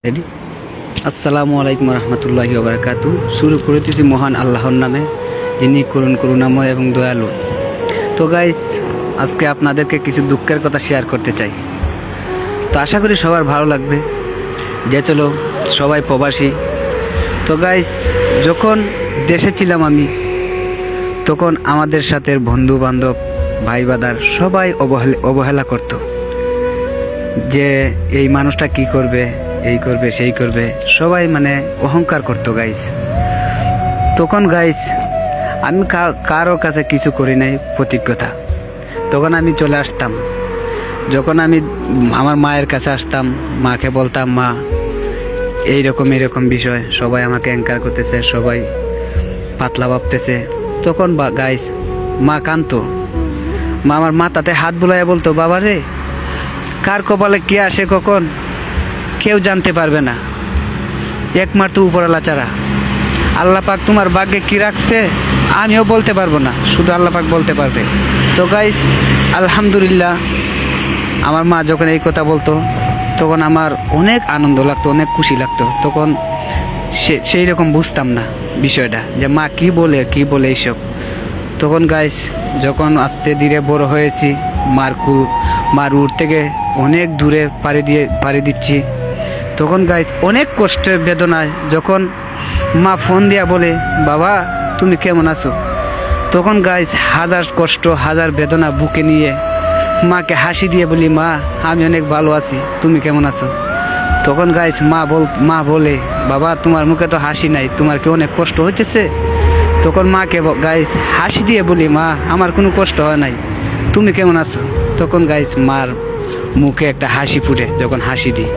Ready. আসসালামু আলাইকুম রহমতুল্লাহি ওয়া বারাকাতুহু। শুরু করেছি মহান আল্লাহর নামে, যিনি করুণাময় এবং দয়ালু। তো গাইস, আজকে আপনাদেরকে কিছু দুঃখের কথা শেয়ার করতে চাই। তো আশা করি সবার ভালো লাগবে। যে চলো সবাই প্রবাসী। তো গাইস, যখন দেশে ছিলাম আমি, তখন আমাদের সাথে বন্ধু বান্ধব ভাই বাদার সবাই অবহেলা করতো, যে এই মানুষটা কি করবে, এই করবে সেই করবে, সবাই মানে অহংকার করতো গাইস। তখন গাইস আমি কারো কাছে কিছু করি নাই প্রতিজ্ঞতা। তখন আমি চলে আসতাম, যখন আমি আমার মায়ের কাছে আসতাম, মাকে বলতাম, মা এইরকম বিষয়, সবাই আমাকে অ্যাঙ্কার করতেছে, সবাই পাতলা ভাবতেছে। তখন গাইস মা কাঁদতো। মা আমার মাথাতে হাত বুলাইয়া বলতো, বাবা রে, কার কপালে কে আসে কখন কেউ জানতে পারবে না, একমাত্র উপরওয়ালা ছাড়া। আল্লাহ পাক তোমার ভাগ্যে কি রাখছে আমিও বলতে পারবো না, শুধু আল্লাহ পাক বলতে পারবে। তো গাইস, আলহামদুলিল্লাহ, আমার মা যখন এই কথা বলতো, তখন আমার অনেক আনন্দ লাগতো, অনেক খুশি লাগতো। তখন সেই রকম বুঝতাম না বিষয়টা, যে মা কি বলে এইসব। তখন গাইস, যখন আস্তে ধীরে বড় হয়েছি, মার উড় থেকে অনেক দূরে পাড়ি দিচ্ছি, তখন গাইস অনেক কষ্টের বেদনায় যখন মা ফোন দিয়া বলে, বাবা তুমি কেমন আছো, তখন গাইস হাজার কষ্ট, হাজার বেদনা বুকে নিয়ে মাকে হাসি দিয়ে বলি, মা আমি অনেক ভালো আছি, তুমি কেমন আছো। তখন গাইস মা বলে, বাবা তোমার মুখে তো হাসি নাই, তোমার কি অনেক কষ্ট হইতেছে। তখন মাকে গাইস হাসি দিয়ে বলি, মা আমার কোনো কষ্ট হয় নাই, তুমি কেমন আছো। তখন গাইস মার মুখে একটা হাসি ফুটে যখন হাসি দিই।